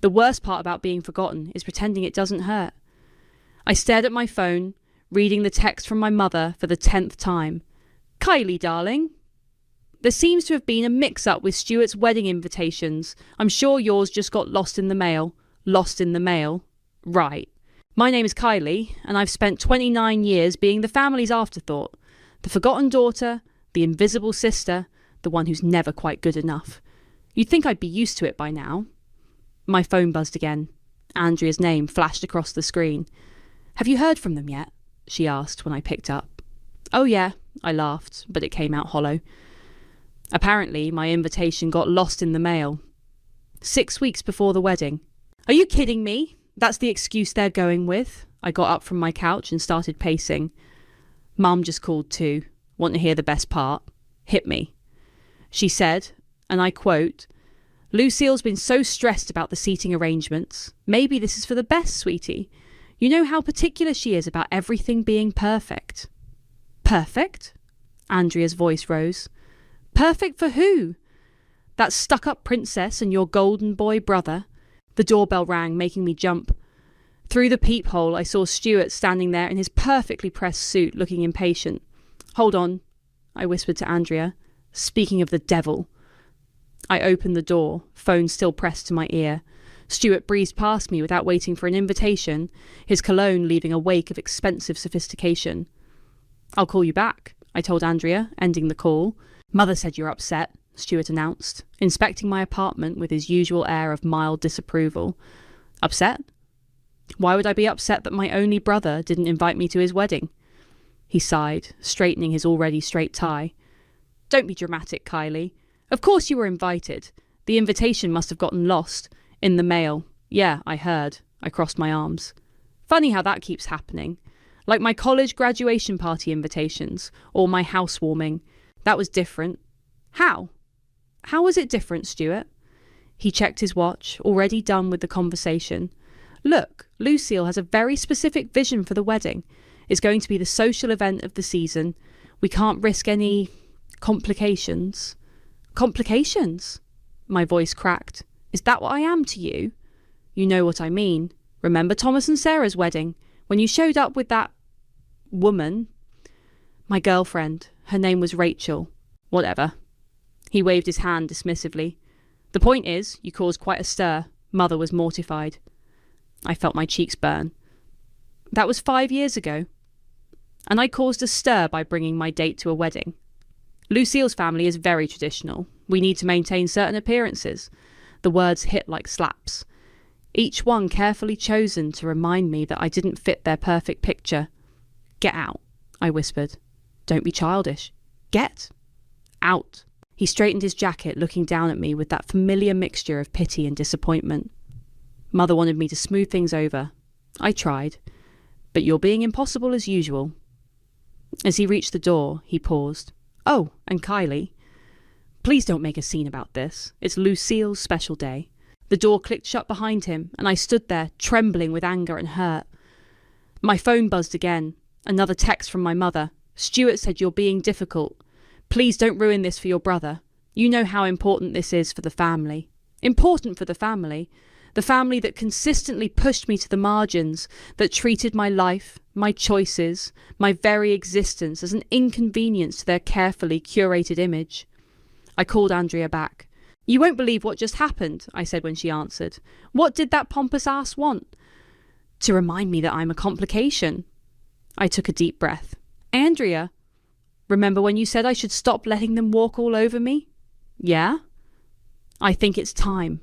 The worst part about being forgotten is pretending it doesn't hurt. I stared at my phone, reading the text from my mother for the 10th time. Kylie, darling. There seems to have been a mix-up with Stuart's wedding invitations. I'm sure yours just got lost in the mail. Lost in the mail. Right. My name is Kylie, and I've spent 29 years being the family's afterthought. The forgotten daughter, the invisible sister, the one who's never quite good enough. You'd think I'd be used to it by now. My phone buzzed again. Andrea's name flashed across the screen. Have you heard from them yet? She asked when I picked up. Oh yeah, I laughed, but it came out hollow. Apparently, my invitation got lost in the mail. 6 weeks before the wedding. Are you kidding me? That's the excuse they're going with. I got up from my couch and started pacing. Mum just called too. Want to hear the best part? Hit me. She said, and I quote, Lucille's been so stressed about the seating arrangements. Maybe this is for the best, sweetie. You know how particular she is about everything being perfect. Perfect? Andrea's voice rose. Perfect for who? That stuck-up princess and your golden boy brother. The doorbell rang, making me jump. Through the peephole, I saw Stuart standing there in his perfectly pressed suit, looking impatient. Hold on, I whispered to Andrea. Speaking of the devil. I opened the door, phone still pressed to my ear. Stuart breezed past me without waiting for an invitation, his cologne leaving a wake of expensive sophistication. I'll call you back, I told Andrea, ending the call. Mother said you're upset, Stuart announced, inspecting my apartment with his usual air of mild disapproval. Upset? Why would I be upset that my only brother didn't invite me to his wedding? He sighed, straightening his already straight tie. Don't be dramatic, Kylie. Of course you were invited. The invitation must have gotten lost. In the mail. Yeah, I heard. I crossed my arms. Funny how that keeps happening. Like my college graduation party invitations, or my housewarming. That was different. How? How was it different, Stuart? He checked his watch, already done with the conversation. Look, Lucille has a very specific vision for the wedding. It's going to be the social event of the season. We can't risk any complications. Complications? My voice cracked. Is that what I am to you? You know what I mean. Remember Thomas and Sarah's wedding? When you showed up with that woman? My girlfriend. Her name was Rachel. Whatever. He waved his hand dismissively. The point is, you caused quite a stir. Mother was mortified. I felt my cheeks burn. That was 5 years ago. And I caused a stir by bringing my date to a wedding. Lucille's family is very traditional. We need to maintain certain appearances. The words hit like slaps. Each one carefully chosen to remind me that I didn't fit their perfect picture. Get out, I whispered. Don't be childish. Get out. He straightened his jacket, looking down at me with that familiar mixture of pity and disappointment. Mother wanted me to smooth things over. I tried. But you're being impossible as usual. As he reached the door, he paused. Oh, and Kylie. Please don't make a scene about this. It's Lucille's special day. The door clicked shut behind him, and I stood there, trembling with anger and hurt. My phone buzzed again. Another text from my mother. Stuart said you're being difficult. Please don't ruin this for your brother. You know how important this is for the family. Important for the family. The family that consistently pushed me to the margins, that treated my life, my choices, my very existence as an inconvenience to their carefully curated image. I called Andrea back. You won't believe what just happened, I said when she answered. What did that pompous ass want? To remind me that I'm a complication. I took a deep breath. Andrea, remember when you said I should stop letting them walk all over me? Yeah? I think it's time.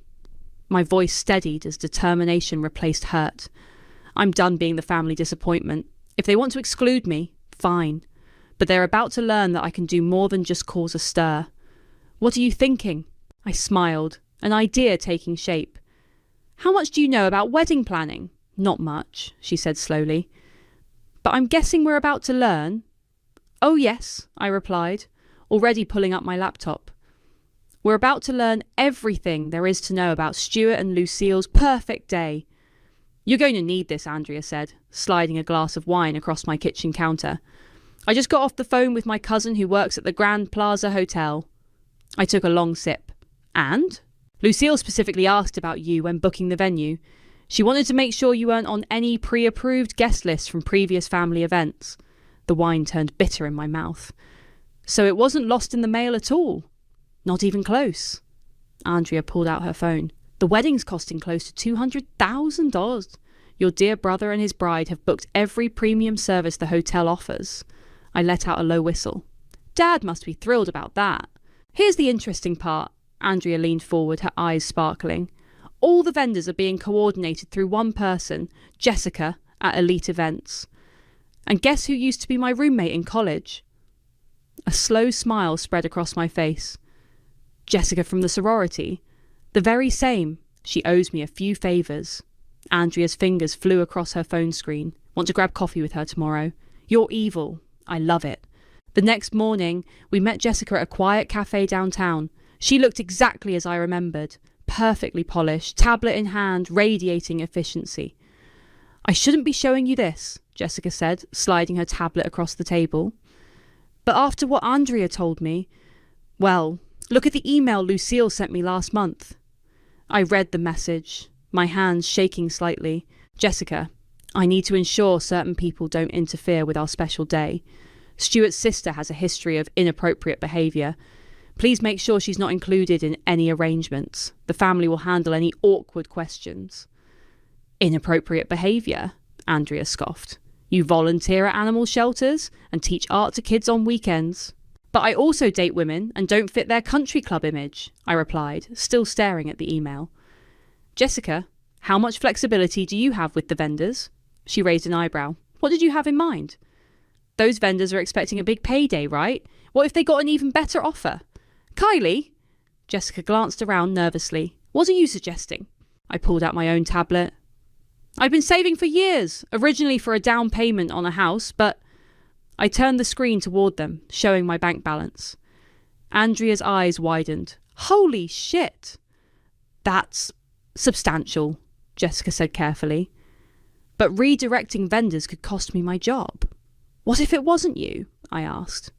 My voice steadied as determination replaced hurt. I'm done being the family disappointment. If they want to exclude me, fine. But they're about to learn that I can do more than just cause a stir. What are you thinking? I smiled, an idea taking shape. How much do you know about wedding planning? Not much, she said slowly. But I'm guessing we're about to learn. Oh yes, I replied, already pulling up my laptop. We're about to learn everything there is to know about Stuart and Lucille's perfect day. You're going to need this, Andrea said, sliding a glass of wine across my kitchen counter. I just got off the phone with my cousin who works at the Grand Plaza Hotel. I took a long sip. And? Lucille specifically asked about you when booking the venue. She wanted to make sure you weren't on any pre-approved guest lists from previous family events. The wine turned bitter in my mouth. So it wasn't lost in the mail at all? Not even close. Andrea pulled out her phone. The wedding's costing close to $200,000. Your dear brother and his bride have booked every premium service the hotel offers. I let out a low whistle. Dad must be thrilled about that. Here's the interesting part. Andrea leaned forward, her eyes sparkling. All the vendors are being coordinated through one person, Jessica, at Elite Events. And guess who used to be my roommate in college? A slow smile spread across my face. Jessica from the sorority. The very same. She owes me a few favours. Andrea's fingers flew across her phone screen. Want to grab coffee with her tomorrow? You're evil. I love it. The next morning, we met Jessica at a quiet cafe downtown. She looked exactly as I remembered. Perfectly polished, tablet in hand, radiating efficiency. I shouldn't be showing you this, Jessica said, sliding her tablet across the table. But after what Andrea told me, well, look at the email Lucille sent me last month. I read the message, my hands shaking slightly. Jessica, I need to ensure certain people don't interfere with our special day. Stuart's sister has a history of inappropriate behaviour. Please make sure she's not included in any arrangements. The family will handle any awkward questions. Inappropriate behaviour? Andrea scoffed. You volunteer at animal shelters and teach art to kids on weekends. But I also date women and don't fit their country club image, I replied, still staring at the email. Jessica, how much flexibility do you have with the vendors? She raised an eyebrow. What did you have in mind? Those vendors are expecting a big payday, right? What if they got an even better offer? Kylie? Jessica glanced around nervously. What are you suggesting? I pulled out my own tablet. I've been saving for years, originally for a down payment on a house, but... I turned the screen toward them, showing my bank balance. Andrea's eyes widened. Holy shit! That's substantial, Jessica said carefully. But redirecting vendors could cost me my job. What if it wasn't you? I asked.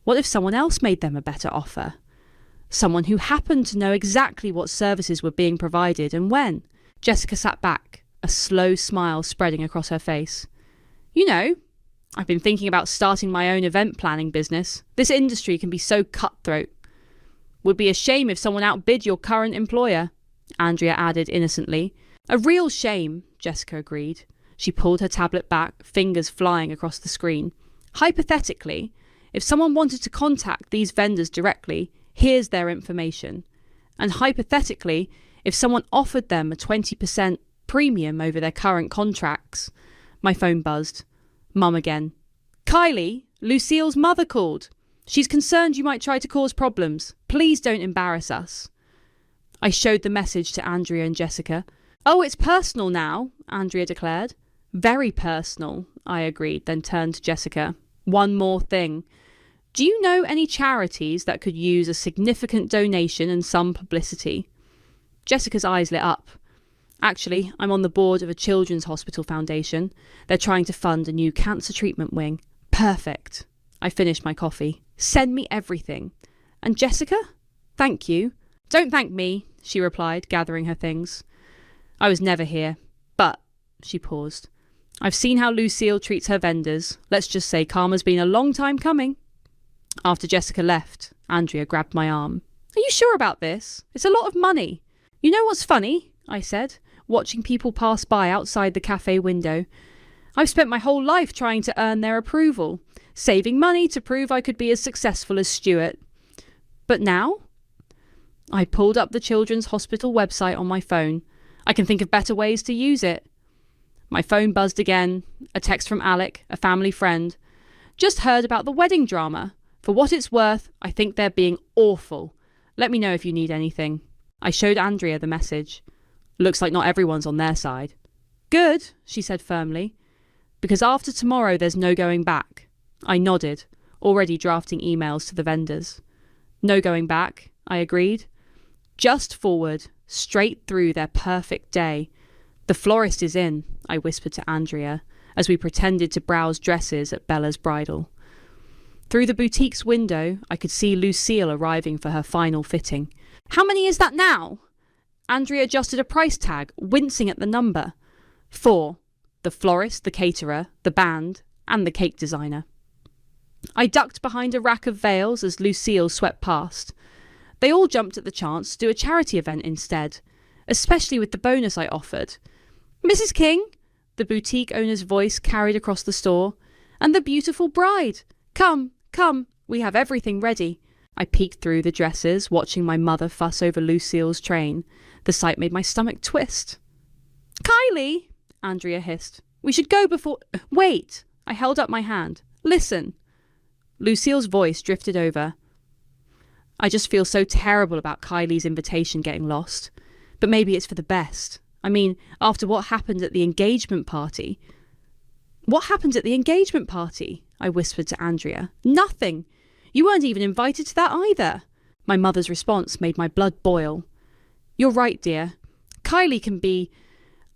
What if someone else made them a better offer? Someone who happened to know exactly what services were being provided and when. Jessica sat back, a slow smile spreading across her face. You know, I've been thinking about starting my own event planning business. This industry can be so cutthroat. Would be a shame if someone outbid your current employer, Andrea added innocently. A real shame, Jessica agreed. She pulled her tablet back, fingers flying across the screen. Hypothetically, if someone wanted to contact these vendors directly, here's their information. And hypothetically, if someone offered them a 20% premium over their current contracts. My phone buzzed. Mum again. Kylie, Lucille's mother called. She's concerned you might try to cause problems. Please don't embarrass us. I showed the message to Andrea and Jessica. Oh, it's personal now, Andrea declared. Very personal, I agreed, then turned to Jessica. One more thing. Do you know any charities that could use a significant donation and some publicity? Jessica's eyes lit up. Actually, I'm on the board of a children's hospital foundation. They're trying to fund a new cancer treatment wing. Perfect. I finished my coffee. Send me everything. And Jessica? Thank you. Don't thank me, she replied, gathering her things. I was never here. But, she paused, I've seen how Lucille treats her vendors. Let's just say karma's been a long time coming. After Jessica left, Andrea grabbed my arm. Are you sure about this? It's a lot of money. You know what's funny? I said, watching people pass by outside the cafe window. I've spent my whole life trying to earn their approval, saving money to prove I could be as successful as Stuart. But now? I pulled up the children's hospital website on my phone. I can think of better ways to use it. My phone buzzed again. A text from Alec, a family friend. Just heard about the wedding drama. For what it's worth, I think they're being awful. Let me know if you need anything. I showed Andrea the message. Looks like not everyone's on their side. Good, she said firmly. Because after tomorrow there's no going back. I nodded, already drafting emails to the vendors. No going back, I agreed. Just forward, straight through their perfect day. The florist is in, I whispered to Andrea, as we pretended to browse dresses at Bella's bridal. Through the boutique's window, I could see Lucille arriving for her final fitting. How many is that now? Andrea adjusted a price tag, wincing at the number. 4. The florist, the caterer, the band, and the cake designer. I ducked behind a rack of veils as Lucille swept past. They all jumped at the chance to do a charity event instead, especially with the bonus I offered. Mrs. King, the boutique owner's voice carried across the store, and the beautiful bride. Come, come, we have everything ready. I peeked through the dresses, watching my mother fuss over Lucille's train. The sight made my stomach twist. Kylie, Andrea hissed. We should go before... Wait! I held up my hand. Listen. Lucille's voice drifted over. I just feel so terrible about Kylie's invitation getting lost. But maybe it's for the best. I mean, after what happened at the engagement party... What happened at the engagement party? I whispered to Andrea. Nothing. You weren't even invited to that either. My mother's response made my blood boil. You're right, dear. Kylie can be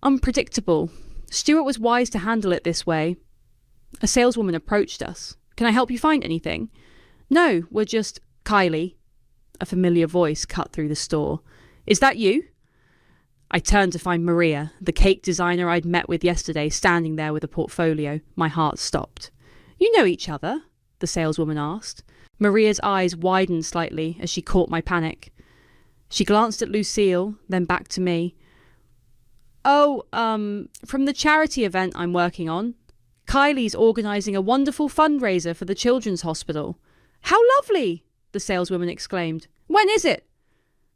unpredictable. Stuart was wise to handle it this way. A saleswoman approached us. Can I help you find anything? No, we're just... Kylie. A familiar voice cut through the store. Is that you? I turned to find Maria, the cake designer I'd met with yesterday, standing there with a portfolio. My heart stopped. You know each other? The saleswoman asked. Maria's eyes widened slightly as she caught my panic. She glanced at Lucille, then back to me. Oh, from the charity event I'm working on. Kylie's organising a wonderful fundraiser for the children's hospital. How lovely! The saleswoman exclaimed. When is it?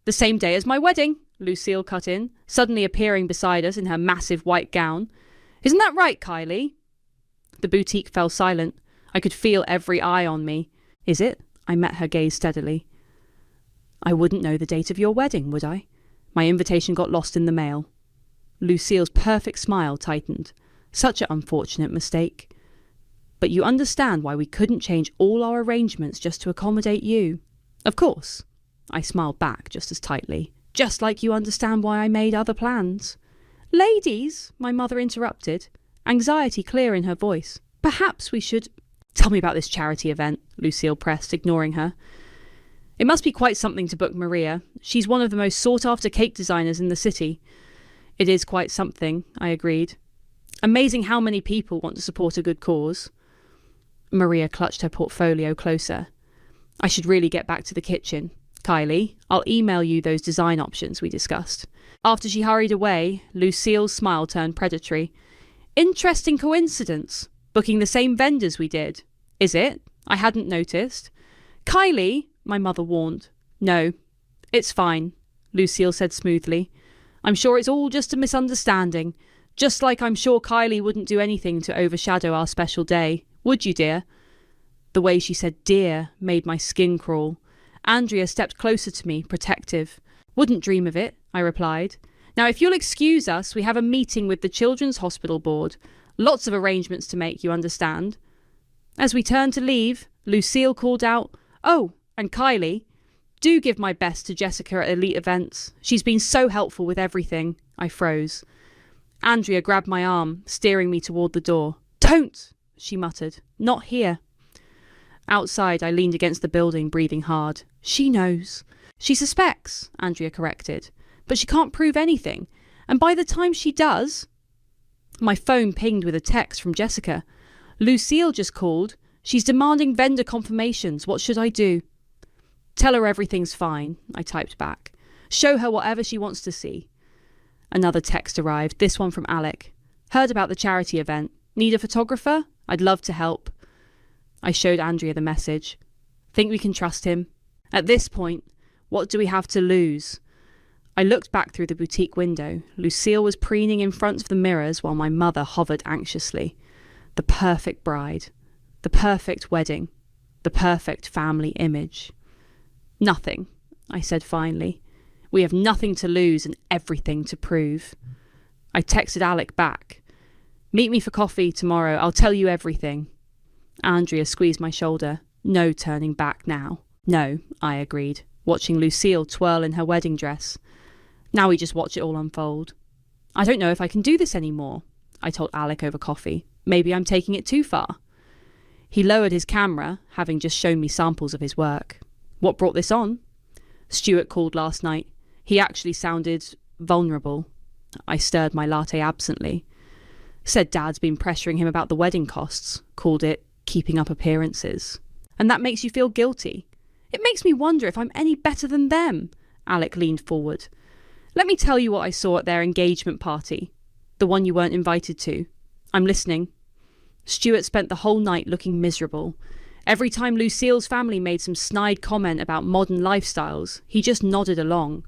The same day as my wedding, Lucille cut in, suddenly appearing beside us in her massive white gown. Isn't that right, Kylie? The boutique fell silent. I could feel every eye on me. Is it? I met her gaze steadily. I wouldn't know the date of your wedding, would I? My invitation got lost in the mail. Lucille's perfect smile tightened. Such an unfortunate mistake. But you understand why we couldn't change all our arrangements just to accommodate you. Of course. I smiled back just as tightly. Just like you understand why I made other plans. Ladies, my mother interrupted, anxiety clear in her voice. Perhaps we should... Tell me about this charity event, Lucille pressed, ignoring her. It must be quite something to book Maria. She's one of the most sought-after cake designers in the city. It is quite something, I agreed. Amazing how many people want to support a good cause. Maria clutched her portfolio closer. I should really get back to the kitchen. Kylie, I'll email you those design options we discussed. After she hurried away, Lucille's smile turned predatory. Interesting coincidence. Booking the same vendors we did. Is it? I hadn't noticed. Kylie, my mother warned. No, it's fine, Lucille said smoothly. I'm sure it's all just a misunderstanding. Just like I'm sure Kylie wouldn't do anything to overshadow our special day. Would you, dear? The way she said dear made my skin crawl. Andrea stepped closer to me, protective. Wouldn't dream of it, I replied. Now, if you'll excuse us, we have a meeting with the Children's Hospital Board. Lots of arrangements to make, you understand. As we turned to leave, Lucille called out, Oh, and Kylie, do give my best to Jessica at Elite Events. She's been so helpful with everything. I froze. Andrea grabbed my arm, steering me toward the door. Don't, she muttered. Not here. Outside, I leaned against the building, breathing hard. She knows. She suspects, Andrea corrected. But she can't prove anything. And by the time she does... My phone pinged with a text from Jessica. Lucille just called. She's demanding vendor confirmations. What should I do? Tell her everything's fine, I typed back. Show her whatever she wants to see. Another text arrived, this one from Alec. Heard about the charity event. Need a photographer? I'd love to help. I showed Andrea the message. Think we can trust him? At this point, what do we have to lose? I looked back through the boutique window. Lucille was preening in front of the mirrors while my mother hovered anxiously. The perfect bride. The perfect wedding. The perfect family image. Nothing, I said finally. We have nothing to lose and everything to prove. I texted Alec back. Meet me for coffee tomorrow. I'll tell you everything. Andrea squeezed my shoulder. No turning back now. No, I agreed, watching Lucille twirl in her wedding dress. Now we just watch it all unfold. I don't know if I can do this anymore, I told Alec over coffee. Maybe I'm taking it too far. He lowered his camera, having just shown me samples of his work. What brought this on? Stuart called last night. He actually sounded vulnerable. I stirred my latte absently. Said Dad's been pressuring him about the wedding costs, called it keeping up appearances. And that makes you feel guilty. It makes me wonder if I'm any better than them. Alec leaned forward. Let me tell you what I saw at their engagement party. The one you weren't invited to. I'm listening. Stuart spent the whole night looking miserable. Every time Lucille's family made some snide comment about modern lifestyles, he just nodded along.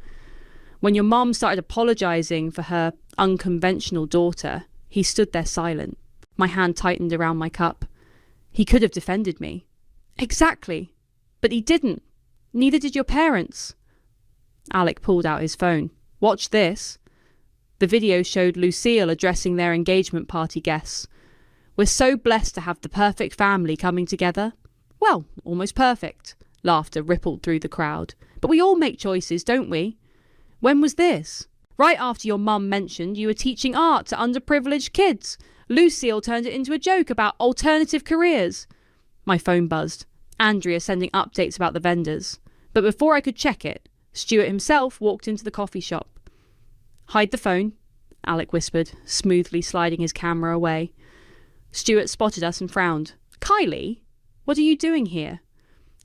When your mom started apologising for her unconventional daughter, he stood there silent. My hand tightened around my cup. He could have defended me. Exactly. But he didn't. Neither did your parents. Alec pulled out his phone. Watch this. The video showed Lucille addressing their engagement party guests. We're so blessed to have the perfect family coming together. Well, almost perfect. Laughter rippled through the crowd. But we all make choices, don't we? When was this? Right after your mum mentioned you were teaching art to underprivileged kids. Lucille turned it into a joke about alternative careers. My phone buzzed. Andrea sending updates about the vendors. But before I could check it, Stuart himself walked into the coffee shop. Hide the phone, Alec whispered, smoothly sliding his camera away. Stuart spotted us and frowned. Kylie, what are you doing here?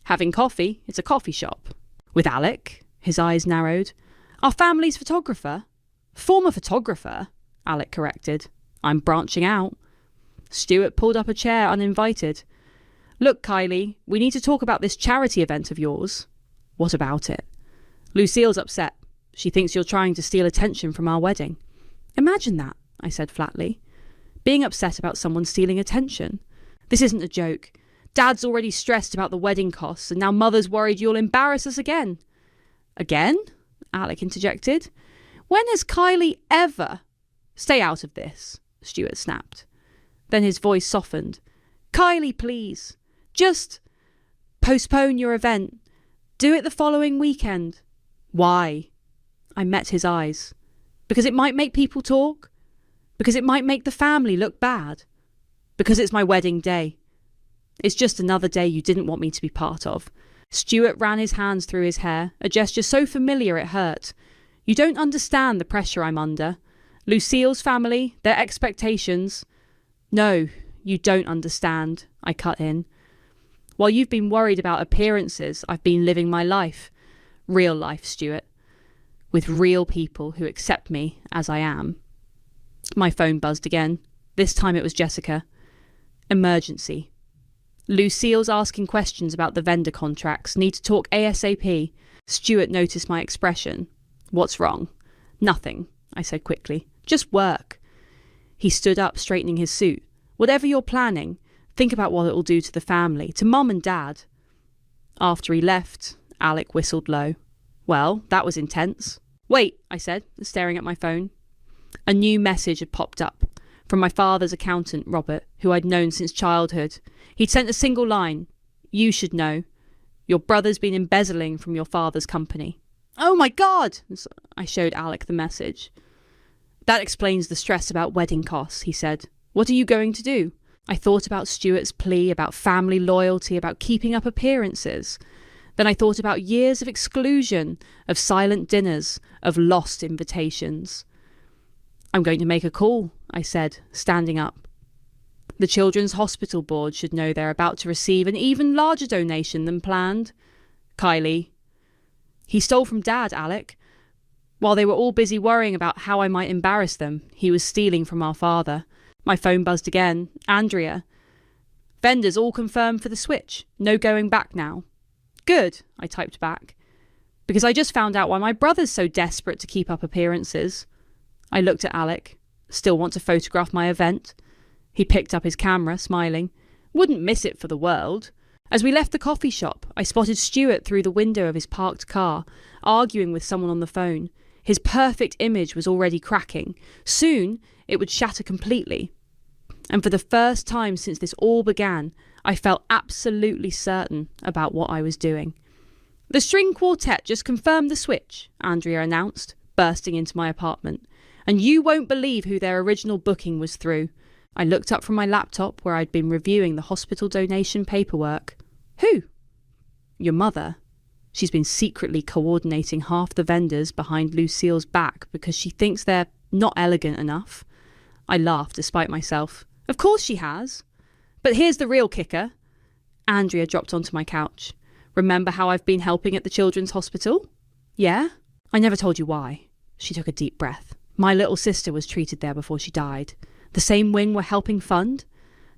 Having coffee. It's a coffee shop. With Alec? His eyes narrowed. Our family's photographer. Former photographer, Alec corrected. I'm branching out. Stuart pulled up a chair uninvited. Look, Kylie, we need to talk about this charity event of yours. What about it? Lucille's upset. She thinks you're trying to steal attention from our wedding. Imagine that, I said flatly. Being upset about someone stealing attention. This isn't a joke. Dad's already stressed about the wedding costs, and now Mother's worried you'll embarrass us again. Again? Alec interjected. When has Kylie ever... Stay out of this, Stuart snapped. Then his voice softened. Kylie, please. Just postpone your event. Do it the following weekend. Why? I met his eyes. Because it might make people talk. Because it might make the family look bad. Because it's my wedding day. It's just another day you didn't want me to be part of. Stuart ran his hands through his hair, a gesture so familiar it hurt. You don't understand the pressure I'm under. Lucille's family, their expectations. No, you don't understand, I cut in. While you've been worried about appearances, I've been living my life. Real life, Stuart. With real people who accept me as I am. My phone buzzed again. This time it was Jessica. Emergency. Lucille's asking questions about the vendor contracts. Need to talk ASAP. Stuart noticed my expression. What's wrong? Nothing, I said quickly. Just work. He stood up, straightening his suit. Whatever you're planning, think about what it'll do to the family, to Mum and Dad. After he left, Alec whistled low. Well, that was intense. Wait, I said, staring at my phone. A new message had popped up. From my father's accountant, Robert, who I'd known since childhood. He'd sent a single line. You should know. Your brother's been embezzling from your father's company. Oh my God! I showed Alec the message. That explains the stress about wedding costs, he said. What are you going to do? I thought about Stuart's plea, about family loyalty, about keeping up appearances. Then I thought about years of exclusion, of silent dinners, of lost invitations. I'm going to make a call, I said, standing up. The Children's Hospital Board should know they're about to receive an even larger donation than planned. Kylie. He stole from Dad, Alec. While they were all busy worrying about how I might embarrass them, he was stealing from our father. My phone buzzed again. Andrea. Vendors all confirmed for the switch. No going back now. Good, I typed back. Because I just found out why my brother's so desperate to keep up appearances. I looked at Alec. Still want to photograph my event? He picked up his camera, smiling. Wouldn't miss it for the world. As we left the coffee shop, I spotted Stuart through the window of his parked car, arguing with someone on the phone. His perfect image was already cracking. Soon, it would shatter completely. And for the first time since this all began, I felt absolutely certain about what I was doing. The string quartet just confirmed the switch, Andrea announced, bursting into my apartment. And you won't believe who their original booking was through. I looked up from my laptop where I'd been reviewing the hospital donation paperwork. Who? Your mother. She's been secretly coordinating half the vendors behind Lucille's back because she thinks they're not elegant enough. I laughed despite myself. Of course she has. But here's the real kicker. Andrea dropped onto my couch. Remember how I've been helping at the children's hospital? Yeah? I never told you why. She took a deep breath. My little sister was treated there before she died. The same wing we're helping fund.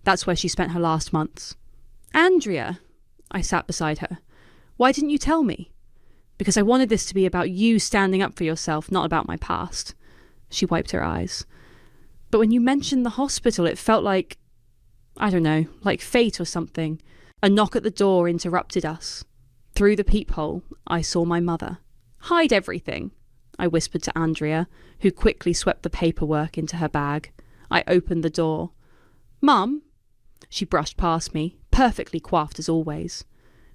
That's where she spent her last months. Andrea, I sat beside her. Why didn't you tell me? Because I wanted this to be about you standing up for yourself, not about my past. She wiped her eyes. But when you mentioned the hospital, it felt like, I don't know, like fate or something. A knock at the door interrupted us. Through the peephole, I saw my mother. Hide everything, I whispered to Andrea, who quickly swept the paperwork into her bag. I opened the door. Mum? She brushed past me, perfectly coiffed as always.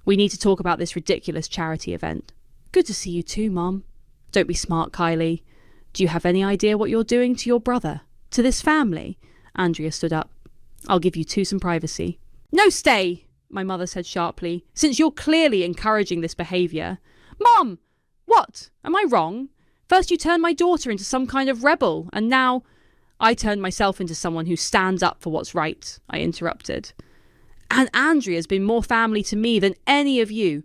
We need to talk about this ridiculous charity event. Good to see you too, Mum. Don't be smart, Kylie. Do you have any idea what you're doing to your brother? To this family? Andrea stood up. I'll give you some privacy. No, stay, my mother said sharply, since you're clearly encouraging this behaviour. Mum! What? Am I wrong? First you turned my daughter into some kind of rebel, and now... I turned myself into someone who stands up for what's right, I interrupted. And Andrea's been more family to me than any of you.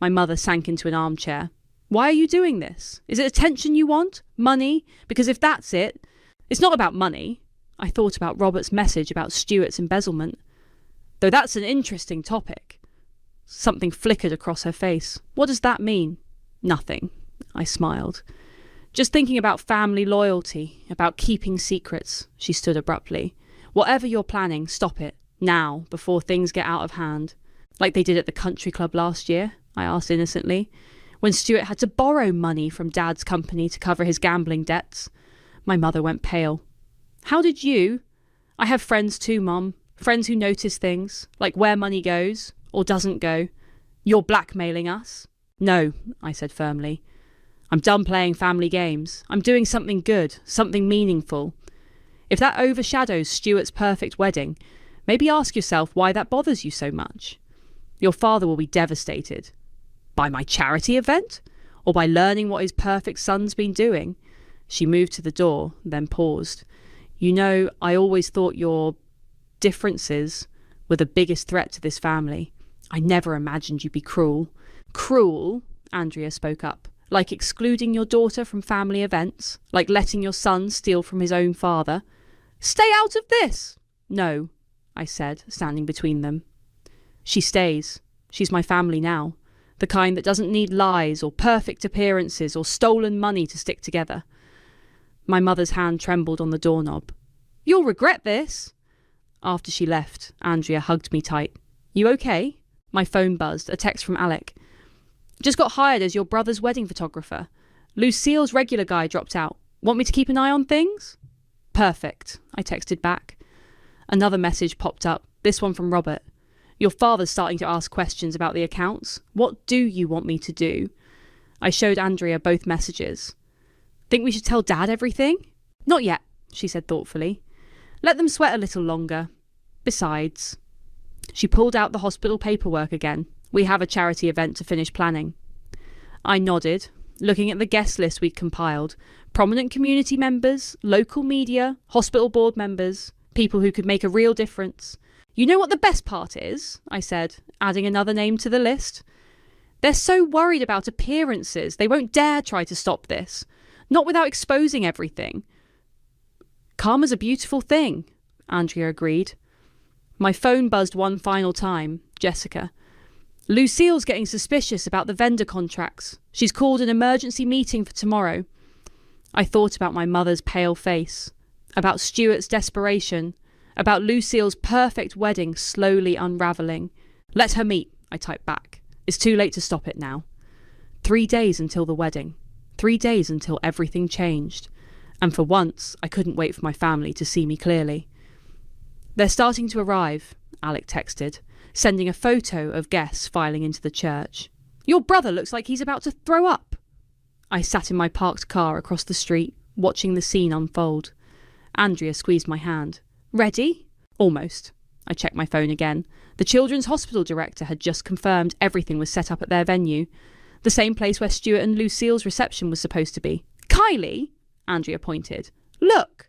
My mother sank into an armchair. Why are you doing this? Is it attention you want? Money? Because if that's it... It's not about money. I thought about Robert's message about Stuart's embezzlement. Though that's an interesting topic. Something flickered across her face. What does that mean? Nothing. I smiled. Just thinking about family loyalty, about keeping secrets. She stood abruptly. Whatever you're planning, stop it. Now, before things get out of hand. Like they did at the country club last year, I asked innocently, when Stuart had to borrow money from Dad's company to cover his gambling debts. My mother went pale. How did you? I have friends too, Mum. Friends who notice things, like where money goes, or doesn't go. You're blackmailing us? No, I said firmly. I'm done playing family games. I'm doing something good, something meaningful. If that overshadows Stuart's perfect wedding, maybe ask yourself why that bothers you so much. Your father will be devastated. By my charity event? Or by learning what his perfect son's been doing? She moved to the door, then paused. You know, I always thought your differences were the biggest threat to this family. I never imagined you'd be cruel. Cruel? Andrea spoke up. Like excluding your daughter from family events? Like letting your son steal from his own father? Stay out of this! No, I said, standing between them. She stays. She's my family now. The kind that doesn't need lies or perfect appearances or stolen money to stick together. My mother's hand trembled on the doorknob. You'll regret this. After she left, Andrea hugged me tight. You okay? My phone buzzed, a text from Alec. Just got hired as your brother's wedding photographer. Lucille's regular guy dropped out. Want me to keep an eye on things? Perfect, I texted back. Another message popped up, this one from Robert. Your father's starting to ask questions about the accounts. What do you want me to do? I showed Andrea both messages. Think we should tell Dad everything? Not yet, she said thoughtfully. Let them sweat a little longer. Besides... She pulled out the hospital paperwork again. We have a charity event to finish planning. I nodded, looking at the guest list we'd compiled. Prominent community members, local media, hospital board members, people who could make a real difference. You know what the best part is? I said, adding another name to the list. They're so worried about appearances, they won't dare try to stop this. Not without exposing everything. Karma's a beautiful thing, Andrea agreed. My phone buzzed one final time. Jessica. Lucille's getting suspicious about the vendor contracts. She's called an emergency meeting for tomorrow. I thought about my mother's pale face, about Stuart's desperation, about Lucille's perfect wedding slowly unravelling. Let her meet, I typed back. It's too late to stop it now. 3 days until the wedding. 3 days until everything changed. And for once, I couldn't wait for my family to see me clearly. They're starting to arrive, Alec texted, sending a photo of guests filing into the church. Your brother looks like he's about to throw up. I sat in my parked car across the street, watching the scene unfold. Andrea squeezed my hand. Ready? Almost. I checked my phone again. The children's hospital director had just confirmed everything was set up at their venue. The same place where Stuart and Lucille's reception was supposed to be. Kylie, Andrea pointed. Look!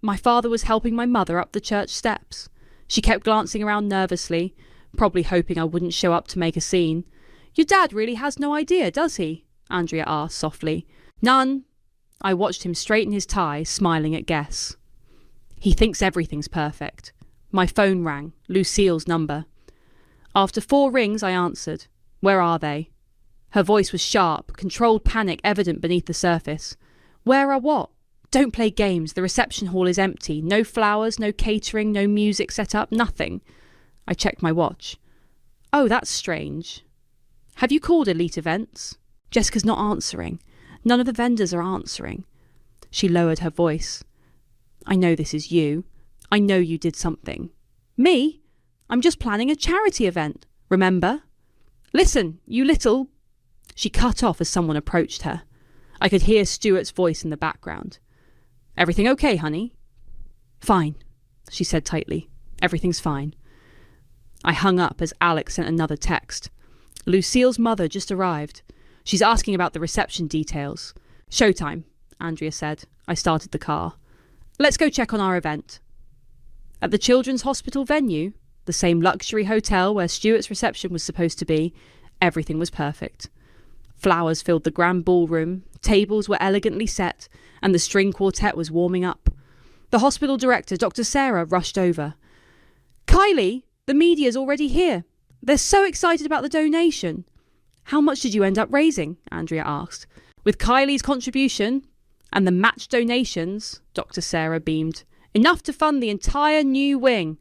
My father was helping my mother up the church steps. She kept glancing around nervously, probably hoping I wouldn't show up to make a scene. Your dad really has no idea, does he? Andrea asked softly. None. I watched him straighten his tie, smiling at Guess. He thinks everything's perfect. My phone rang, Lucille's number. After 4 rings, I answered. Where are they? Her voice was sharp, controlled panic evident beneath the surface. Where are what? Don't play games. The reception hall is empty. No flowers, no catering, no music set up, nothing. I checked my watch. Oh, that's strange. Have you called Elite Events? Jessica's not answering. None of the vendors are answering. She lowered her voice. I know this is you. I know you did something. Me? I'm just planning a charity event, remember? Listen, you little... She cut off as someone approached her. I could hear Stuart's voice in the background. Everything okay, honey? Fine, she said tightly. Everything's fine. I hung up as Alex sent another text. Lucille's mother just arrived. She's asking about the reception details. Showtime, Andrea said. I started the car. Let's go check on our event. At the Children's Hospital venue, the same luxury hotel where Stuart's reception was supposed to be, everything was perfect. Flowers filled the grand ballroom, tables were elegantly set, and the string quartet was warming up. The hospital director, Dr. Sarah, rushed over. Kylie, the media's already here. They're so excited about the donation. How much did you end up raising? Andrea asked. With Kylie's contribution and the match donations, Dr. Sarah beamed. Enough to fund the entire new wing.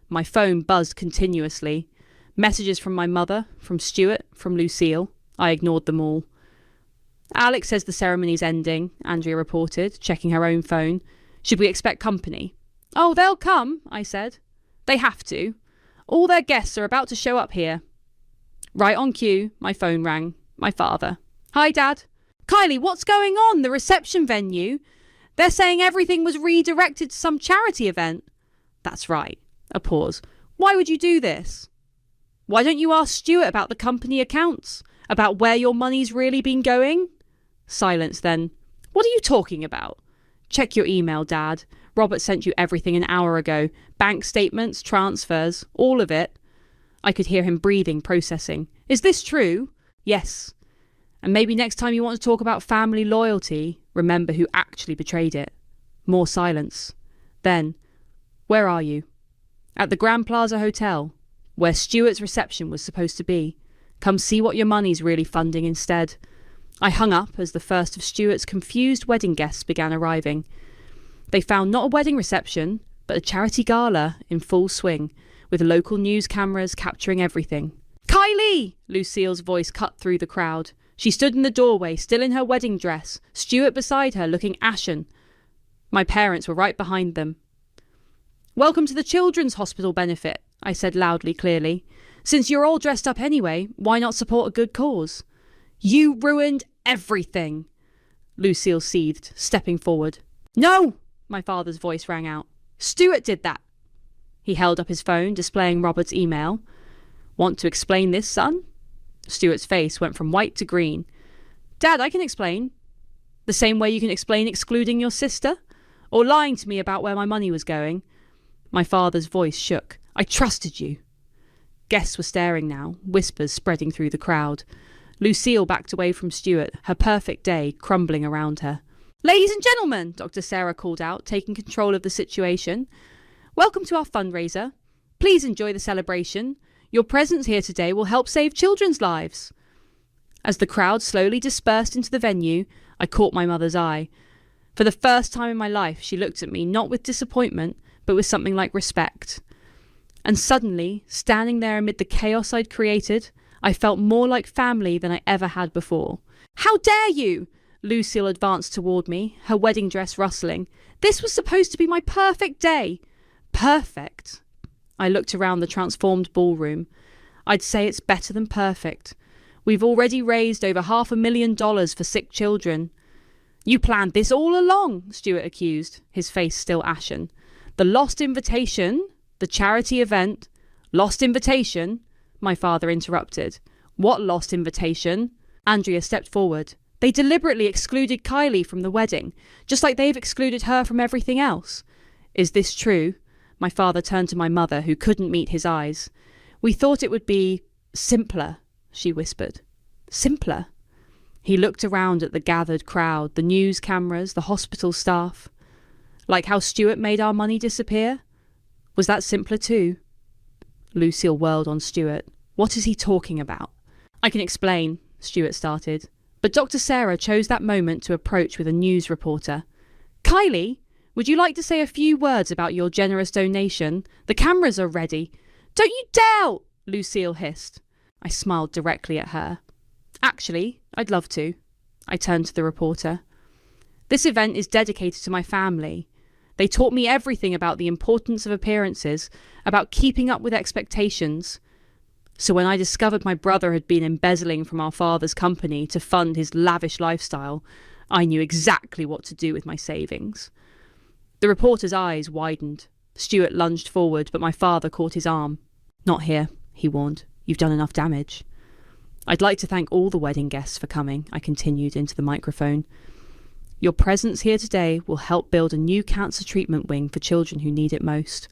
My phone buzzed continuously. Messages from my mother, from Stuart, from Lucille. I ignored them all. Alex says the ceremony's ending, Andrea reported, checking her own phone. Should we expect company? Oh, they'll come, I said. They have to. All their guests are about to show up here. Right on cue, my phone rang. My father. Hi, Dad. Kylie, what's going on? The reception venue? They're saying everything was redirected to some charity event. That's right. A pause. Why would you do this? Why don't you ask Stuart about the company accounts? About where your money's really been going? Silence then. What are you talking about? Check your email, Dad. Robert sent you everything an hour ago. Bank statements, transfers, all of it. I could hear him breathing, processing. Is this true? Yes. And maybe next time you want to talk about family loyalty, remember who actually betrayed it. More silence. Then, where are you? At the Grand Plaza Hotel, where Stuart's reception was supposed to be. Come see what your money's really funding instead. I hung up as the first of Stuart's confused wedding guests began arriving. They found not a wedding reception, but a charity gala in full swing, with local news cameras capturing everything. Kylie! Lucille's voice cut through the crowd. She stood in the doorway, still in her wedding dress, Stuart beside her, looking ashen. My parents were right behind them. Welcome to the Children's Hospital benefit, I said loudly, clearly. Since you're all dressed up anyway, why not support a good cause? You ruined everything, Lucille seethed, stepping forward. No, my father's voice rang out. Stuart did that. He held up his phone, displaying Robert's email. Want to explain this, son? Stuart's face went from white to green. Dad, I can explain. The same way you can explain excluding your sister? Or lying to me about where my money was going? My father's voice shook. I trusted you. Guests were staring now, whispers spreading through the crowd. Lucille backed away from Stuart, her perfect day crumbling around her. Ladies and gentlemen, Dr. Sarah called out, taking control of the situation. Welcome to our fundraiser. Please enjoy the celebration. Your presence here today will help save children's lives. As the crowd slowly dispersed into the venue, I caught my mother's eye. For the first time in my life, she looked at me not with disappointment, but with something like respect. And suddenly, standing there amid the chaos I'd created, I felt more like family than I ever had before. How dare you! Lucille advanced toward me, her wedding dress rustling. This was supposed to be my perfect day. Perfect. I looked around the transformed ballroom. I'd say it's better than perfect. We've already raised over $500,000 for sick children. You planned this all along, Stuart accused, his face still ashen. The lost invitation, the charity event, lost invitation, my father interrupted. What lost invitation? Andrea stepped forward. They deliberately excluded Kylie from the wedding, just like they've excluded her from everything else. Is this true? My father turned to my mother, who couldn't meet his eyes. We thought it would be simpler, she whispered. Simpler? He looked around at the gathered crowd, the news cameras, the hospital staff. Like how Stuart made our money disappear? Was that simpler too? Lucille whirled on Stuart. What is he talking about? I can explain, Stuart started. But Dr. Sarah chose that moment to approach with a news reporter. Kylie, would you like to say a few words about your generous donation? The cameras are ready. Don't you dare! Lucille hissed. I smiled directly at her. Actually, I'd love to. I turned to the reporter. This event is dedicated to my family. They taught me everything about the importance of appearances, about keeping up with expectations. So when I discovered my brother had been embezzling from our father's company to fund his lavish lifestyle, I knew exactly what to do with my savings. The reporter's eyes widened. Stuart lunged forward, but my father caught his arm. Not here, he warned. You've done enough damage. I'd like to thank all the wedding guests for coming, I continued into the microphone. Your presence here today will help build a new cancer treatment wing for children who need it most.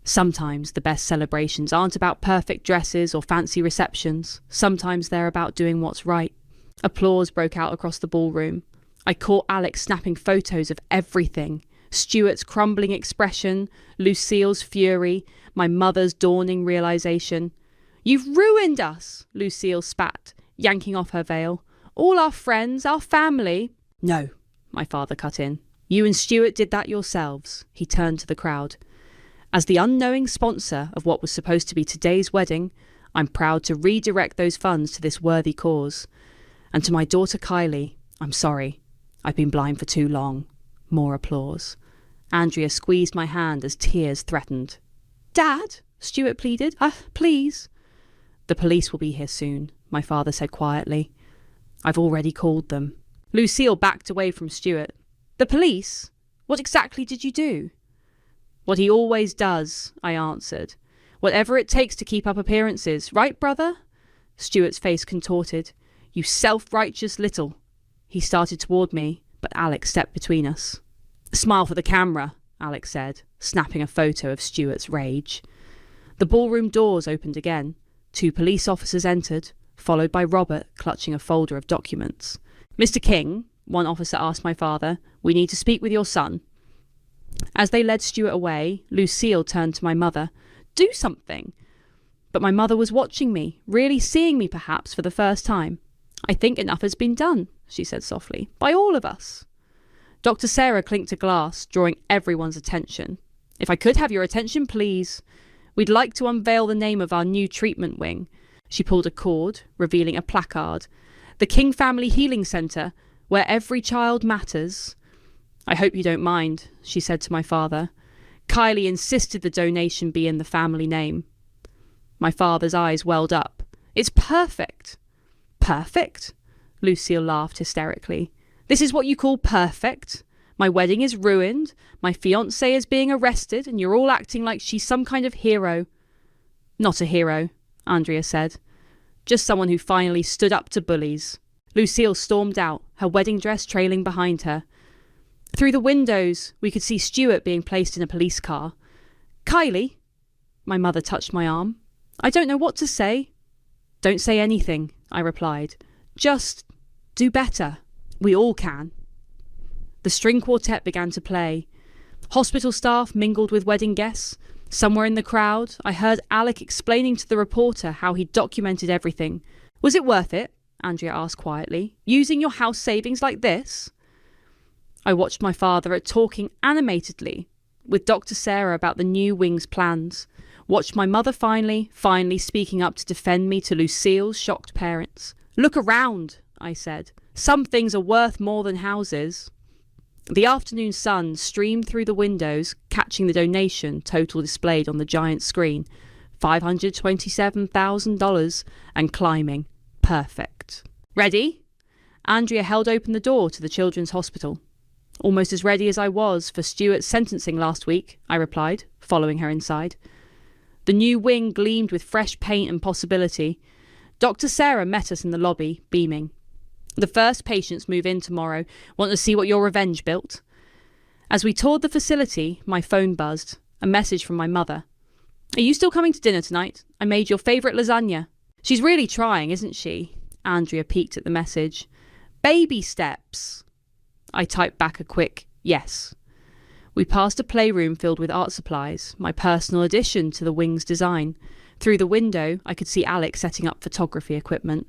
Sometimes the best celebrations aren't about perfect dresses or fancy receptions. Sometimes they're about doing what's right. Applause broke out across the ballroom. I caught Alex snapping photos of everything. Stuart's crumbling expression, Lucille's fury, my mother's dawning realization. You've ruined us, Lucille spat, yanking off her veil. All our friends, our family. No, my father cut in. You and Stuart did that yourselves. He turned to the crowd. As the unknowing sponsor of what was supposed to be today's wedding, I'm proud to redirect those funds to this worthy cause. And to my daughter Kylie, I'm sorry. I've been blind for too long. More applause. Andrea squeezed my hand as tears threatened. Dad, Stuart pleaded. Please. The police will be here soon, my father said quietly. I've already called them. Lucille backed away from Stuart. The police? What exactly did you do? What he always does, I answered. Whatever it takes to keep up appearances, right, brother? Stuart's face contorted. You self-righteous little. He started toward me, but Alex stepped between us. Smile for the camera, Alex said, snapping a photo of Stuart's rage. The ballroom doors opened again. 2 police officers entered, followed by Robert clutching a folder of documents. Mr. King, one officer asked my father, we need to speak with your son. As they led Stuart away, Lucille turned to my mother. Do something. But my mother was watching me, really seeing me perhaps for the first time. I think enough has been done, she said softly, by all of us. Dr. Sarah clinked a glass, drawing everyone's attention. If I could have your attention, please. We'd like to unveil the name of our new treatment wing. She pulled a cord, revealing a placard. The King Family Healing Centre, where every child matters. I hope you don't mind, she said to my father. Kylie insisted the donation be in the family name. My father's eyes welled up. It's perfect. Perfect? Lucille laughed hysterically. This is what you call perfect? My wedding is ruined, my fiancée is being arrested, and you're all acting like she's some kind of hero. Not a hero, Andrea said. Just someone who finally stood up to bullies. Lucille stormed out, her wedding dress trailing behind her. Through the windows, we could see Stuart being placed in a police car. Kylie? My mother touched my arm. I don't know what to say. Don't say anything, I replied. Just do better. We all can. The string quartet began to play. Hospital staff mingled with wedding guests. Somewhere in the crowd, I heard Alec explaining to the reporter how he'd documented everything. Was it worth it? Andrea asked quietly. Using your house savings like this? I watched my father talking animatedly with Dr. Sarah about the new wing's plans. Watched my mother finally speaking up to defend me to Lucille's shocked parents. Look around, I said. Some things are worth more than houses. The afternoon sun streamed through the windows, catching the donation total displayed on the giant screen. $527,000 and climbing. Perfect. Ready? Andrea held open the door to the children's hospital. Almost as ready as I was for Stuart's sentencing last week, I replied, following her inside. The new wing gleamed with fresh paint and possibility. Dr. Sarah met us in the lobby, beaming. The first patients move in tomorrow. Want to see what your revenge built? As we toured the facility, my phone buzzed. A message from my mother. Are you still coming to dinner tonight? I made your favourite lasagna. She's really trying, isn't she? Andrea peeked at the message. Baby steps. I typed back a quick yes. We passed a playroom filled with art supplies, my personal addition to the wing's design. Through the window, I could see Alec setting up photography equipment.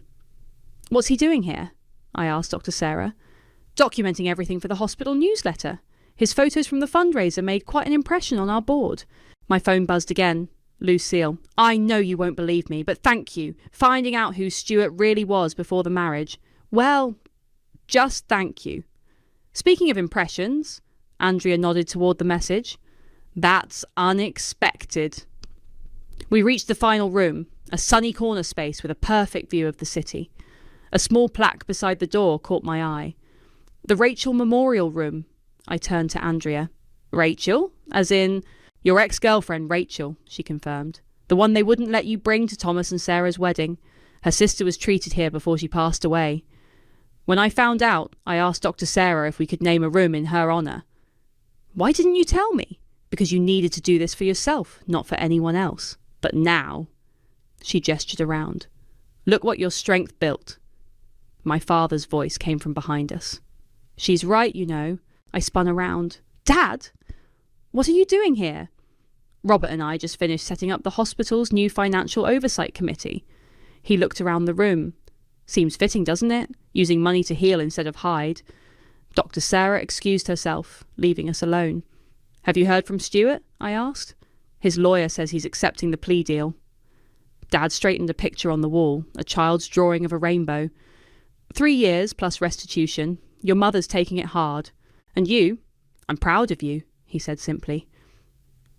What's he doing here? I asked Dr. Sarah. Documenting everything for the hospital newsletter. His photos from the fundraiser made quite an impression on our board. My phone buzzed again. Lucille. I know you won't believe me, but thank you. Finding out who Stuart really was before the marriage. Well, just thank you. Speaking of impressions, Andrea nodded toward the message. That's unexpected. We reached the final room, a sunny corner space with a perfect view of the city. A small plaque beside the door caught my eye. The Rachel Memorial Room. I turned to Andrea. Rachel? As in, your ex-girlfriend Rachel, she confirmed. The one they wouldn't let you bring to Thomas and Sarah's wedding. Her sister was treated here before she passed away. When I found out, I asked Dr. Sarah if we could name a room in her honour. Why didn't you tell me? Because you needed to do this for yourself, not for anyone else. But now, she gestured around. Look what your strength built. My father's voice came from behind us. She's right, you know. I spun around. Dad? What are you doing here? Robert and I just finished setting up the hospital's new financial oversight committee. He looked around the room. Seems fitting, doesn't it? Using money to heal instead of hide. Dr. Sarah excused herself, leaving us alone. Have you heard from Stuart? I asked. His lawyer says he's accepting the plea deal. Dad straightened a picture on the wall, a child's drawing of a rainbow. 3 years plus restitution. Your mother's taking it hard. And you? I'm proud of you, he said simply.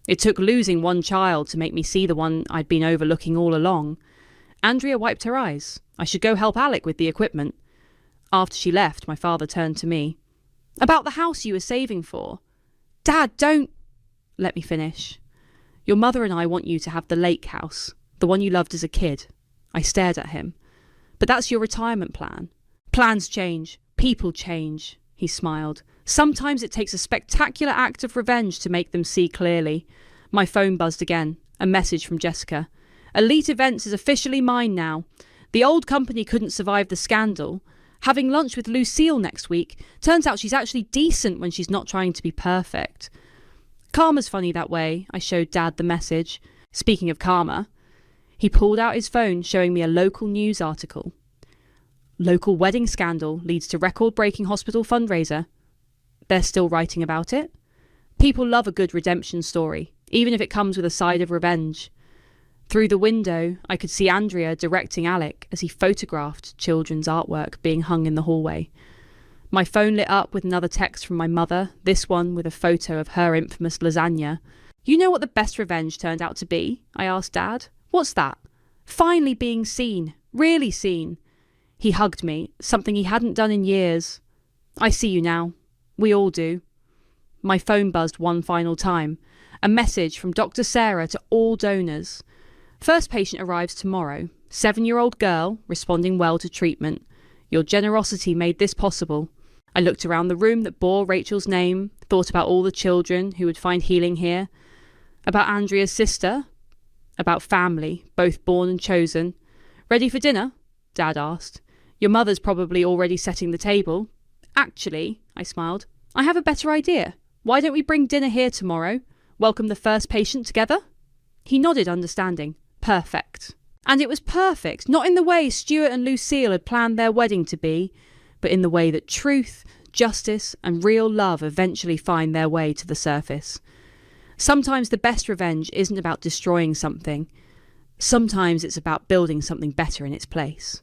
It took losing one child to make me see the one I'd been overlooking all along. Andrea wiped her eyes. I should go help Alec with the equipment. After she left, my father turned to me. About the house you were saving for. Dad, don't... Let me finish. Your mother and I want you to have the lake house, the one you loved as a kid. I stared at him. But that's your retirement plan. Plans change. People change. He smiled. Sometimes it takes a spectacular act of revenge to make them see clearly. My phone buzzed again. A message from Jessica. Elite Events is officially mine now. The old company couldn't survive the scandal. Having lunch with Lucille next week. Turns out she's actually decent when she's not trying to be perfect. Karma's funny that way. I showed Dad the message. Speaking of karma, he pulled out his phone, showing me a local news article. Local wedding scandal leads to record-breaking hospital fundraiser. They're still writing about it. People love a good redemption story, even if it comes with a side of revenge. Through the window, I could see Andrea directing Alec as he photographed children's artwork being hung in the hallway. My phone lit up with another text from my mother, this one with a photo of her infamous lasagna. You know what the best revenge turned out to be? I asked Dad. What's that? Finally being seen. Really seen. He hugged me, something he hadn't done in years. I see you now. We all do. My phone buzzed one final time. A message from Dr. Sarah to all donors. First patient arrives tomorrow. 7-year-old girl, responding well to treatment. Your generosity made this possible. I looked around the room that bore Rachel's name, thought about all the children who would find healing here, about Andrea's sister, about family, both born and chosen. Ready for dinner? Dad asked. Your mother's probably already setting the table. Actually, I smiled, I have a better idea. Why don't we bring dinner here tomorrow? Welcome the first patient together? He nodded, understanding. Perfect. And it was perfect, not in the way Stuart and Lucille had planned their wedding to be, but in the way that truth, justice, and real love eventually find their way to the surface. Sometimes the best revenge isn't about destroying something. Sometimes it's about building something better in its place.